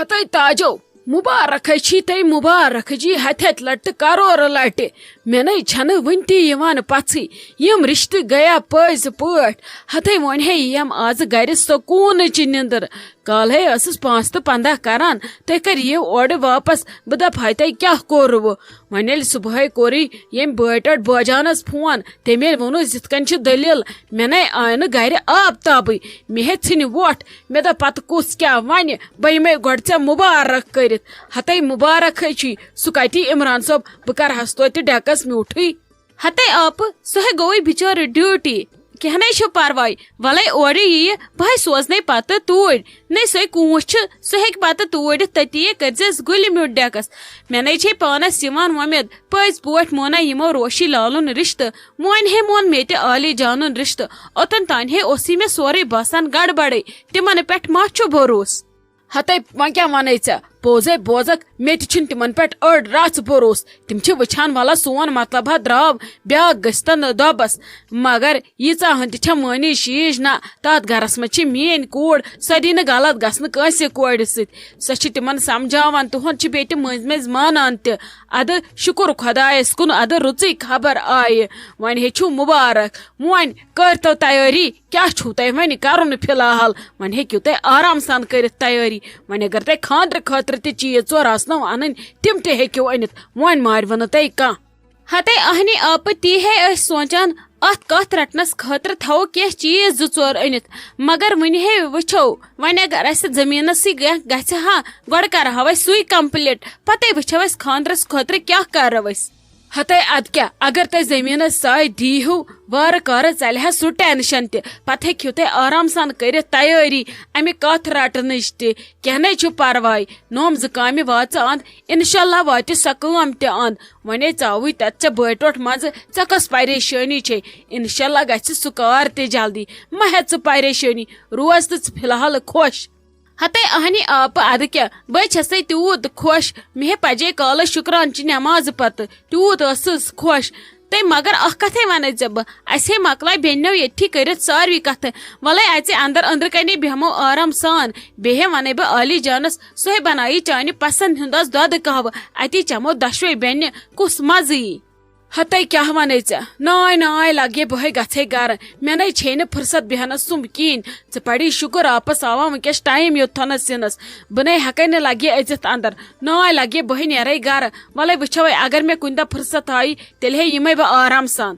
ہتائی تاجو مبارک چھی تھی مبارک جی ہتھ لٹ کرور لٹ مے نئی چھن ون تی پژھی یم رشتہ گیا پز پٲٹھۍ ہتھے ون ہے یم آز گر سکوٗنٕچ نندر کالے ٲسٕس 5 تہٕ 15 کران تُہۍ کر یِیِو اورٕ واپس بہٕ دپہٕ تۄہہِ کیٛاہ کوٚروٕ وۄنۍ ییٚلہِ صبحٲے کوٚرُے ییٚمۍ بٲٹۍ بٲجانس فون تٔمۍ ییٚلہِ ووٚنُس یِتھ کٔنۍ چھِ دٔلیٖل مےٚ نَے آے نہٕ گرِ آب تابٕے مےٚ ہے ژھٕنہِ وۄٹھ مےٚ دوٚپ پتہٕ کُس کیٛاہ وَنہِ بہٕ یِمے گۄڈٕ ژےٚ مُبارک کٔرِتھ ہتَے مُبارکھے چھُے سُہ کتی عمران صٲب بہٕ کرہس توتہِ ڈیکس میوٗٹھٕے ہتے آپ سہ گوئی بچور ڈیوٹی کہنے چھ پرواے ولے اور یہ بھائی سوزنے پتہ توڑ نئی سو کوچ سہ ہیک پتہ توڑت تتی کرزس گل میوٹ ڈیکس مے نئی چھ پانس یوان ومید پز پوٹ مونا یمو روشی لالن رشتہ مون ہے مون مے تہ عالی جانن رشتہ اوتن تان ہے اسی میں سورے باسان گڑبڑے تمن پٹھ ما چھ بھروس ہتَے وۄنۍ کیٛاہ وَنَے ژےٚ پوٚزے بوزکھ مےٚ تہِ چھُنہٕ تِمن پٮ۪ٹھ أڑ رژھ بروس تِم چھِ وٕچھان وَلہ سون مطلب ہا درٛاو بیٛاکھ گٔژھتن دۄبس مگر ییٖژاہ ہن تہِ چھےٚ مٲنی شیٖش نہ تتھ گرس منٛز چھِ میٲنۍ کوٗر سۄ دی نہٕ غلط گژھنہٕ کٲنٛسہِ کورِ سۭتۍ سۄ چھِ تِمن سمجھاوان تُہُنٛد چھِ بیٚیہِ تہِ مٔنٛزۍ مٔنٛزۍ مانان تہِ ادٕ شُکر خۄدایس کُن ادٕ رٕژٕے خبر آیہِ وۄنۍ ہیٚچھِو مُبارک وۄنۍ کٔرتو تیٲری کیٛاہ چھُو تۄہہِ وۄنۍ کرُن فی الحال وۄنۍ ہیٚکِو تُہۍ آرام سان کٔرِتھ تیٲری وۄنۍ اگر تۄہہِ خاندرٕ خٲطرٕ تہِ چیٖز ژور آسنو انٕنۍ تِم تہِ ہیٚکِو أنِتھ وۄنۍ مارِوٕ نہٕ تۄہہِ کانٛہہ ہتے اہنی آپ تی ہے أسۍ سونچان ات کتھ رٹنس خاطر تھو کینٛہہ چیز 2-4 أنِتھ مگر وُنہِ ہے وٕچھو وۄنۍ اگر اسہِ زٔمیٖنسٕے گژھِ ہا گۄڈٕ کرہو أسۍ سُے کمپلیٹ پتے وٕچھو أسۍ خاندرس خٲطرٕ کیٛاہ کرو أسۍ ہتَے ادٕ کیٛاہ اگر تۄہہِ زٔمیٖنس ساے دیٖہِو وارٕ کارٕ ژلہِ ہا سُہ ٹینشن تہِ پتہٕ ہیٚکِو تُہۍ آرام سان کٔرِتھ تیٲری امہِ کتھ رٹنٕچ تہِ کینٛہہ نَے چھُ پرواے نوم 2 کامہِ واژٕ انٛد انشاءاللہ واتہِ سۄ کٲم تہِ انٛد وۄنۍ ژاوٕے تتہِ ژےٚ بٲٹوٹھ منٛزٕ ژےٚ کۄس پریشٲنی چھے انشاءاللہ گژھِ سُہ کار تہِ جلدی مہ ہےٚ ژٕ پریشٲنی روز تہٕ ژٕ فی الحال خۄش ہتے اہنی آپ ادٕ کیٛاہ بہٕ چھسے تیوٗت خۄش مےٚ پجے کالہٕ شُکرانچہِ نٮ۪مازٕ پتہٕ تیوٗت ٲسٕس خۄش تٔمۍ مگر اکھ کتھے ونے ژےٚ بہٕ اسہِ ہے مکلاے بیٚنیو ییٚتھی کٔرِتھ ساروی کتھٕ وَلے اژے اندر أنٛدرٕ کنے بیٚہمو آرام سان بیٚیہِ ونے بہٕ عالی جانس سُہ ہے بنایی چانہِ پسنٛد ہُنٛد آز دۄدٕ کہوٕ اتی چمو دۄشوے بیٚنہِ کُس مزٕ یی ہتَے کیٛاہ ونے ژےٚ ناے ناے لگے بہے گژھے گرٕ مےٚ نَے چھے نہٕ فرصت بیہنس سُم کِہیٖنۍ ژٕ پری شُکر آپس آوا ونکیٚس ٹایم یوٚتھنس یِنس بہٕ نَے ہیٚکے نہٕ لگے أژِتھ اندر ناے لگے بہے نیرے گرٕ وَلے وٕچھوے اگر مےٚ کُنہِ دۄہ فرصت آیہِ تیٚلہِ ہے یِمے بہٕ آرام سان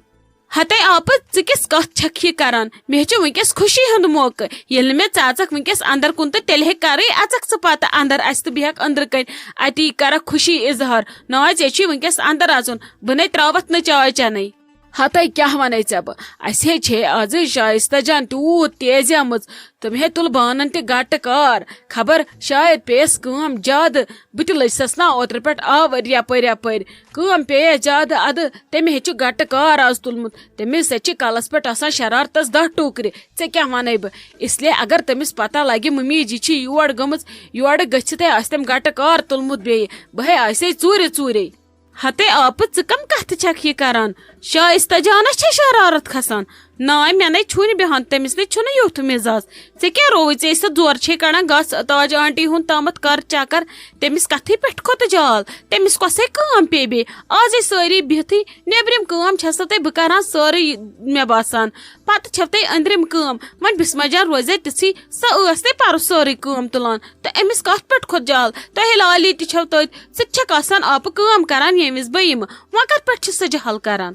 ہتے آپ ژٕ کِس کتھ چھکھ یہ کران مےٚ چھُ ونکیٚس خوشی ہُنٛد موقعہٕ ییٚلہِ مےٚ ژٕ اژکھ ونکیٚس اندر کُن تہٕ تیٚلہِ ہے کرے اژکھ ژٕ پتہٕ اندر اسہِ تہٕ بیہکھ أنٛدرٕ کَنۍ اتی کرکھ خوشی اظہار ناے ژےٚ چھُے ونکیٚس اندر اژُن بہٕ نَے تراوتھ نہٕ چاے چنٕے ہتَے کیٛاہ ونے ژےٚ بہٕ اسہِ ہے چھے آز شائستہ جان تیوٗت تیزیمٕژ تِم ہے تُل بانن تہِ گٹہٕ کار خبر شاید پییس کٲم زیادٕ بہٕ تہِ لٔجسس نا اوترٕ پٮ۪ٹھ آوٕرۍ یپٲرۍ کٲم پییس زیادٕ ادٕ تٔمۍ ہے چھُ گٹہٕ کار آز تُلمُت تٔمِس سۭتۍ چھِ کلس پٮ۪ٹھ آسان شرارتس 10 ٹوٗکرِ ژےٚ کیٛاہ ونے بہٕ اس لیے اگر تٔمِس پتہ لگہِ ممی جی چھِ یور گٔمٕژ یورٕ گٔژھِتھے آسہِ تٔمۍ گٹہٕ کار تُلمُت بیٚیہِ بہٕ ہے آسے ژوٗرِ ہتے آپ ژٕ کم کتھ چھکھ یہ کران شائستہ جانس چھے شرارت کھسان ناے مےٚ نَے چھُنہٕ بیہان تٔمِس نَے چھُنہٕ یُتھ مزاز ژےٚ کیٛاہ رووٕے ژےٚ سۄ زورٕ چھے کڑان گژھ تاج آنٹی ہُنٛد تامتھ کر چکر تٔمِس کتھٕے پٮ۪ٹھ کھوٚت جال تٔمِس کۄسے کٲم پیٚیہِ بیٚیہِ آزے سٲری بِہتھٕے نیبرِم کٲم چھسو تۄہہِ بہٕ کران سٲرٕے مےٚ باسان پتہٕ چھو تۄہہِ أنٛدرِم کٲم وۄنۍ بسما جان روزے تِژھٕے سۄ ٲس تۄہہِ پرُس سٲرٕے کٲم تُلان تہٕ أمِس کتھ پٮ۪ٹھ کھوٚت جال تۄہہِ لالی تہِ چھو تٔتۍ ژٕ تہِ چھکھ آسان آپہٕ کٲم کران ییٚمہِ وِزِ بہٕ یِمہٕ وۄنۍ کتھ پٮ۪ٹھ چھِ سۄ جہل کران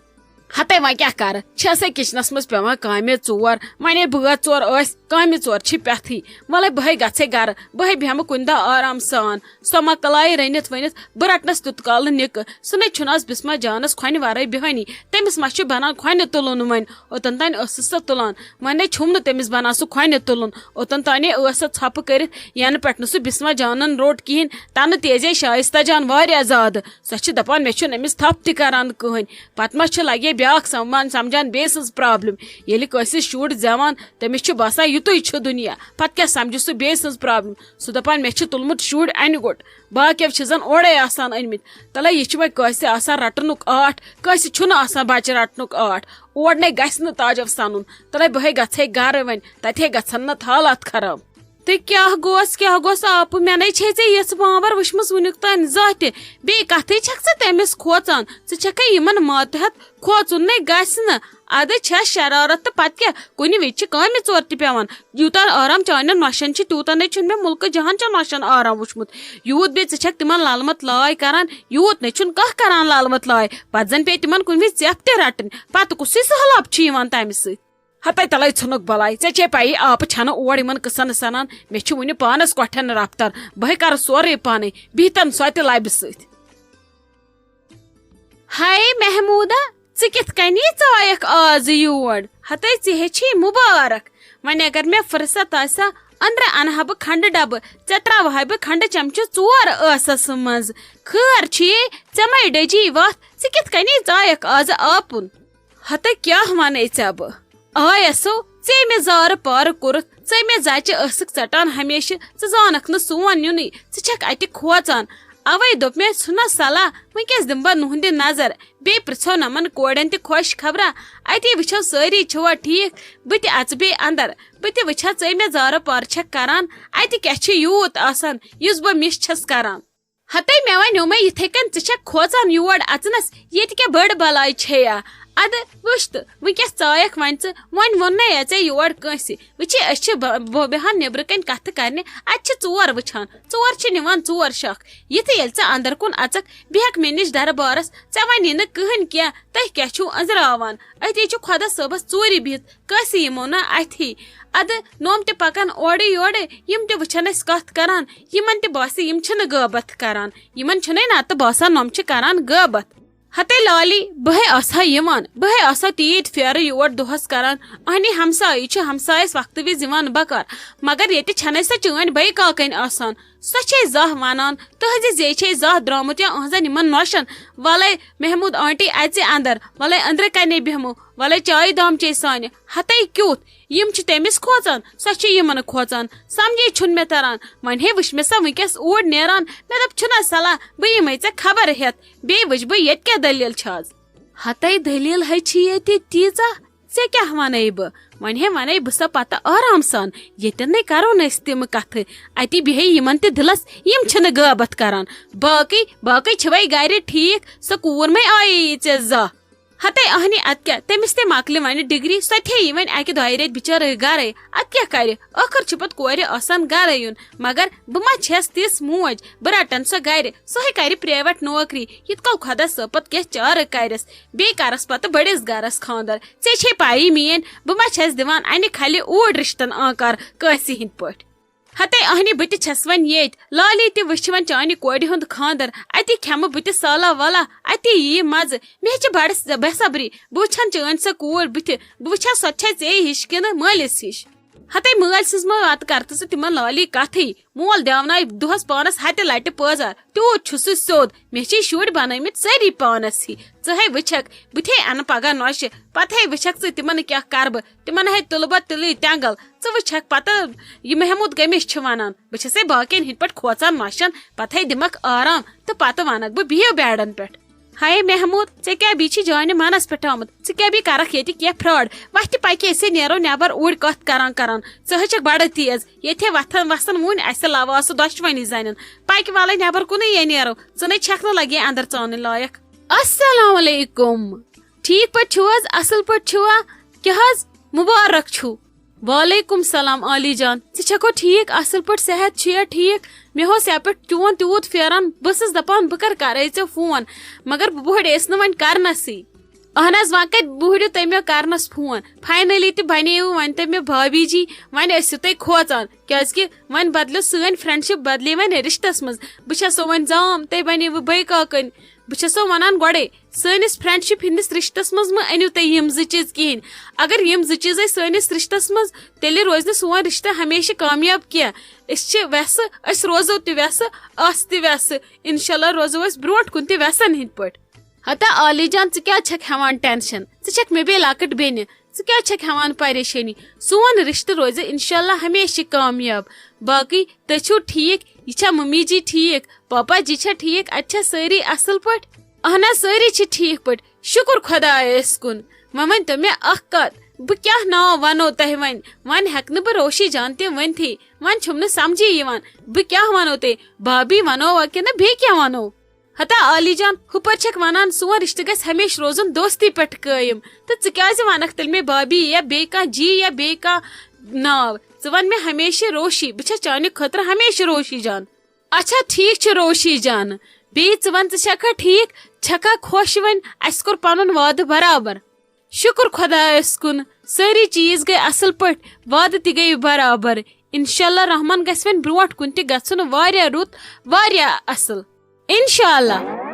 ہتَے وۄنۍ کیٛاہ کرٕ چھسے کچنس منٛز پیوان کامہِ 4 وۄنۍ ییٚلہِ بٲژ 4 ٲسۍ کامہِ 4 چھِ پٮ۪تھٕے وَلے بہے گژھے گرٕ بہے بیہمہٕ کُنہِ دۄہ آرام سان سۄ مۄکلایہِ رٔنِتھ ؤنِتھ بہٕ رٹنس تیُت کالہٕ نِکہٕ سُہ نَے چھُنہٕ آز بسما جانس کھۄنہِ ورٲے بیہٲنی تٔمِس ما چھُ بنان کھۄنہِ تُلُن وۄنۍ اوٚتن تانۍ ٲسٕس سۄ تُلان وۄنۍ نَے چھُم نہٕ تٔمِس بنان سُہ کھۄنہِ تُلُن اوٚتن تانے ٲس سۄ ژھۄپہٕ کٔرِتھ ینہٕ پٮ۪ٹھ نہٕ سُہ بسما جانن روٚٹ کِہیٖنۍ تنہٕ تیزے شائستہ جان واریاہ زیادٕ سۄ چھِ دپان مےٚ چھُنہٕ أمِس تھپھ تہِ کران کٕہٕنۍ پتہٕ ما چھِ لگے بیاکھ سمجھان بیٚیہِ سٕنٛز پرابلم ییٚلہِ کٲنٛسہِ شُر زٮ۪وان تٔمِس چھُ باسان یِتُے چھُ دُنیا پتہٕ کیٛاہ سمجھِ سُہ بیٚیہِ سٕنٛز پرابلم سُہ دپان مےٚ چھُ تُلمُت شُر انہِ گوٚٹ باقیو چھِ زن اورے آسان أنمٕتۍ تلے یہِ چھُ وۄنۍ کٲنٛسہِ آسان رٹنُک آٹھ کٲنٛسہِ چھُنہٕ آسان بچہِ رٹنُک آٹھ اور نَے گژھِ نہٕ تاجو سنُن تلے بہے گژھے گرٕ وۄنۍ تتہِ ہے گژھن نہٕ حالات خراب کیا گوس آپ مے چھ ژے پاور وچمژ ونیک تام زانٛہہ تہِ بیٚیہِ کتھٕے چھکھ ژٕ تٔمِس کھوژان ژٕ چھکھے یِمن ماتحت کھوژُن نے گژھِ نہٕ ادٕ چھےٚ شرارت تہٕ پتہٕ کیٛاہ کُنہِ وِزِ چھِ کامہِ ژور تہِ پیوان یوٗتاہ آرام چانٮ۪ن نۄشن چھِ تیوٗتاہ نے چھُنہٕ مےٚ مُلکہٕ جہان چٮ۪ن نۄشن آرام وٕچھمُت یوٗت بیٚیہِ ژٕ چھکھ تِمن لالمت لاے کران یوٗت نے چھُنہٕ کانٛہہ کران لالمت لاے پتہٕ زن پیٚیہِ تِمن کُنہِ وِزِ ژٮ۪پھ تہِ رٹٕنۍ پتہٕ کُسٕے سہلاب چھُ یِوان تمہِ سۭتۍ ہتے تلے ژھنُک بلاے ژےٚ چھے پیی آپہٕ چھنہٕ اور یِمن قٕصن سنان مےٚ چھُ وُنہِ پانس کۄٹھٮ۪ن رفتر بہے کرٕ سورُے پانے بِہتن سۄ تہِ لبہِ سۭتۍ ہاے محموٗدا ژٕ کِتھ کٔنی ژایکھ آز یور ہتے ژٕ ہیٚچھی مُبارک وۄنۍ اگر مےٚ فرست آسہِ ہا أنٛدرٕ انہٕ ہا بہٕ کھنڈٕ ڈبہٕ ژےٚ تراوہا بہٕ کھنڈٕ چمچہٕ 4 ٲسس منٛز خٲر چھُیے ژےٚ مے ڈٔجی وتھ ژٕ کِتھ کٔنی ژایکھ آز آپُن ہتے کیٛاہ ونے ژےٚ بہٕ آیسو ژے مےٚ زارٕ پارٕ کوٚرُتھ ژے مےٚ زچہِ ٲسٕکھ ژٹان ہمیشہٕ ژٕ زانکھ نہٕ سون نیُنٕے ژٕ چھکھ اتہِ کھوژان اوے دوٚپ مےٚ ژھُنا صلاح وٕنکیٚس دِمہٕ بہٕ نُہنٛدِ نظر بیٚیہِ پرژھو نمن کورٮ۪ن تہِ خۄش خبرا اتی وٕچھو سٲری چھِوا ٹھیٖک بہٕ تہِ اژٕ بیٚیہِ اندر بہٕ تہِ وٕچھا ژے مےٚ زارٕ پارٕ چھکھ کران اتہِ کیٛاہ چھُ یوٗت آسان یُس بہٕ مِس چھس کران ہتے مےٚ ونیو مےٚ یِتھے کٔنۍ ژٕ چھکھ کھوژان یور اژنس ییٚتہِ کیٛاہ بٔڑ بلاے چھےٚ ادٕ وٕچھ تہٕ وٕنکیٚس ژایکھ وۄنۍ ژٕ وۄنۍ ووٚننے ژےٚ یور کٲنٛسہِ وٕچھے أسۍ چھِ بیہان نیبرٕ کنۍ کتھٕ کرنہِ اتہِ چھِ 4 وٕچھان 4 چھِ نِوان 4 شکھ یِتھُے ییٚلہِ ژٕ اندر کُن اژکھ بیہکھ مےٚ نِش دربارس ژےٚ ونے نہٕ کٕہٕنۍ کینٛہہ تُہۍ کیٛاہ چھِو أنزراوان أتی چھُ خۄدا صٲبس ژوٗرِ بِہِتھ کٲنٛسہِ یِمو نا اتھی ادٕ نوٚم تہِ پکان اورٕ یورٕ یِم تہِ وٕچھان أسۍ کتھ کران یِمن تہِ باسہِ یِم چھِنہٕ غٲبت کران یِمن چھُنَے نتہٕ باسان نوٚم چھِ کران غٲبت ہتے لالی بہے آسہا یِوان بہے آسہا تیٖتۍ پھیرٕ یور دۄہس کران اہنہِ ہمسایہِ چھِ ہمسایس وقتہٕ وِزِ یِوان بکار مگر ییٚتہِ چھنَے سۄ چٲنۍ بٔے کاکٕنۍ آسان سۄ چھے زانٛہہ ونان تٕہنٛزِ زیٚیہِ چھے زانٛہہ درٛامُت یا أہنٛزن یِمن نۄشن وَلے محموٗد آنٹی اژِ اندر وَلے أنٛدرٕ کنے بیہمو وَلے چایہِ دام چے سانہِ ہتے کیُتھ یِم چھِ تٔمِس کھوژان سۄ چھِ یِمن کھوژان سمجھے چھُنہٕ مےٚ تران وۄنۍ ہے وٕچھ مےٚ سۄ وٕنکیٚس اوٗرۍ نیران مےٚ دوٚپ چھُنا صلاح بہٕ یِمے ژےٚ خبر ہٮ۪تھ بیٚیہِ وٕچھ بہٕ ییٚتہِ کیٛاہ دٔلیٖل چھِ آز ہتے دٔلیٖل ہے چھِ ییٚتہِ تیٖژاہ ژےٚ کیٛاہ ونے بہٕ وۄنۍ ہے ونے بہٕ سۄ پتہٕ آرام سان ییٚتٮ۪ن نے کرو نہٕ أسۍ تِم کتھٕ اتی بیہے یِمن تہِ دِلس یِم چھِنہٕ غٲبت کران باقٕے چھِوے گرِ ٹھیٖک سۄ کوٗر مے آیی ژےٚ زانٛہہ ہتے اہنہِ ادٕ کیٛاہ تٔمِس تہِ مۄکلہِ وۄنۍ ڈگری سۄ تہِ یی وۄنۍ 1-2 رٮ۪تۍ بِچٲرٕے گرے ادٕ کیٛاہ کرِ ٲخر چھُ پتہٕ کورِ آسان گرے یُن مگر بہٕ ما چھس تِژھ موج بہٕ رٹن سۄ گرِ سۄے کرِ پریویٹ نوکری یِتھ کال خۄدا صٲب پتہٕ کینٛہہ چارٕ کرٮ۪س بیٚیہِ کرس پتہٕ بٔڑِس گرس خاندر ژےٚ چھے پایی میٲنۍ بہٕ ما چھس دِوان انہِ کھلہِ اوٗرۍ رِشتن آنکار کٲنٛسہِ ہٕنٛدۍ پٲٹھۍ ہتے اہنہِ بہٕ تہِ چھس وۄنۍ ییٚتۍ لالی تہِ وٕچھِ وۄنۍ چانہِ کورِ ہُنٛد خاندر اتی کھٮ۪مہٕ بہٕ تہِ سالا والا اتی یی مزٕ مےٚ چھِ بڑٕ بے صبری بہٕ وٕچھن چٲنۍ سۄ کوٗر بٕتھِ بہٕ وٕچھا سۄ چھے ژے ہِش کِنہٕ مٲلِس ہِش ہتے مٲلۍ سٕنٛز ما وتہٕ کر تہٕ ژٕ تِمن لالی کتھٕے مول دیونایہِ دۄہس پانس ہتہِ لٹہِ پٲزار تیوٗت چھُ سُہ سیوٚد مےٚ چھِ شُرۍ بنٲمٕتۍ سٲری پانس ہی ژٕ ہے وٕچھکھ بہٕ تھے انہٕ پگاہ نۄشہِ پتہٕ ہے وٕچھکھ ژٕ تِمن کیٛاہ کرٕ بہٕ تِمن ہے تُلہٕ بہٕ تِلٕے تینگل ژٕ وٕچھکھ پتہٕ یہِ محموٗد کٔمِس چھِ ونان بہٕ چھسے باقین ہٕنٛدۍ پٲٹھۍ کھوژان نۄشن پتہٕ ہے دِمکھ آرام تہٕ پتہٕ ونکھ بہٕ بِہِو بیڈن پٮ۪ٹھ ہاے محموٗد ژےٚ کیٛاہ بیٚیہِ چھی جانہِ منس پٮ۪ٹھ آمُت ژٕ کیٛاہ بیٚیہِ کرکھ ییٚتہِ کینٛہہ فراڈ وتھِ پکہِ أسے نیرو نٮ۪بر اوٗرۍ کتھ کران ژٕ ہے چھکھ بڑٕ تیز ییٚتہِ وتھن وسن وُنۍ اسہِ لواو سُہ دۄشوٕنی زنٮ۪ن پکہِ والے نٮ۪بر کُنٕے یے نیرو ژٕ نے چھکھ نہٕ لگے اندر ژانٕنۍ لایق السلام علیکم ٹھیٖک پٲٹھۍ چھِو حظ اصل پٲٹھۍ چھِوا کیٛاہ حظ مُبارک چھُ وعلیکُم سلام عالی جان ژٕ چھکھو ٹھیٖک اصل پٲٹھۍ صحت چھُیا ٹھیٖک مےٚ اوس یپٲرۍ چون تیوٗت پھیران بہٕ ٲسٕس دپان بہٕ کرے ژےٚ فون مگر بہٕ بہڑییس نہٕ وۄنۍ کرنسٕے اہن حظ وۄنۍ کتہِ بہڑِو تُہۍ مےٚ کرنس فون فاینلی تہِ بنیوٕ وۄنۍ تۄہہِ مےٚ بھابی جی وۄنۍ ٲسِو تُہۍ کھوژان کیازِ کہِ وۄنۍ بدلیو سٲنۍ فرینڈشِپ بدلے وۄنۍ رشتس منٛز بہٕ چھسو وۄنۍ زام تُہۍ بنیوٕ بٔے کاکٕنۍ بہٕ چھسو ونان گۄڈے سٲنِس فرینڈشِپ ہٕنٛدِس رشتس منٛز مہ أنِو تُہۍ یِم 2 چیٖز کِہینۍ اگر یِم 2 چیٖزے سٲنِس رشتس منٛز تیٚلہِ روزِ نہٕ سون رشتہٕ ہمیشہٕ کامیاب کینٛہہ أسۍ چھِ ویسہٕ أسۍ روزو تہِ ویسہٕ آسہٕ تہِ ویسہٕ انشاء اللہ روزو أسۍ برونٛٹھ کُن تہِ ویسن ہٕنٛدۍ پٲٹھۍ ہتا عالی جان ژٕ کیٛاہ چھکھ ہٮ۪وان ٹینشن ژٕ چھکھ مےٚ بیٚیہِ لۄکٕٹ بیٚنہِ ژٕ کیٛاہ چھکھ ہٮ۪وان پریشٲنی سون رشتہٕ روزِ انشاء اللہ ہمیشہٕ کامیاب باقٕے تُہۍ چھِو ٹھیٖک یہِ چھا ممی جی ٹھیٖک پاپا جی چھا ٹھیٖک اتہِ چھا سٲری اصل پٲٹھۍ اہن حظ سٲری چھِ ٹھیٖک پٲٹھۍ شُکُر خۄدایس کُن وۄنۍ ؤنۍتو مےٚ اکھ کتھ بہٕ کیٛاہ ناو ونو تۄہہِ وۄنۍ ہٮ۪کہٕ نہٕ بہٕ روشی جان تہِ ؤنتھٕے وۄنۍ چھُم نہٕ سمجھی یِوان بہٕ کیٛاہ ونو تۄہہِ بھابی ونوا کِنہٕ بیٚیہِ کیٛاہ ونو ہتا عالی جان ہُپٲرۍ چھکھ ونان سون رشتہٕ گژھِ ہمیشہِ روزُن دوستی پٮ۪ٹھ قٲیم تہٕ ژٕ کیٛازِ ونکھ تیٚلہِ مےٚ بھابی یا بیٚیہِ کانٛہہ جی یا بیٚیہِ کانٛہہ ناو ژٕ ون مےٚ ہمیشہِ روشی بہٕ چھس چانہِ خٲطرٕ ہمیشہِ روشی جان اچھا ٹھیٖک چھُ روشی جان بیٚیہِ ژٕ ون ژٕ چھکھا ٹھیٖک چھکھا خۄش وۄنۍ اسہِ کوٚر پنُن وعدٕ برابر شُکر خۄدایس کُن سٲری چیٖز گٔے اصل پٲٹھۍ وعدٕ تہِ گٔے برابر انشاءاللہ رحمان گژھِ وۄنۍ برونٛٹھ کُن تہِ گژھُن واریاہ رُت واریاہ اصل انشاءاللہ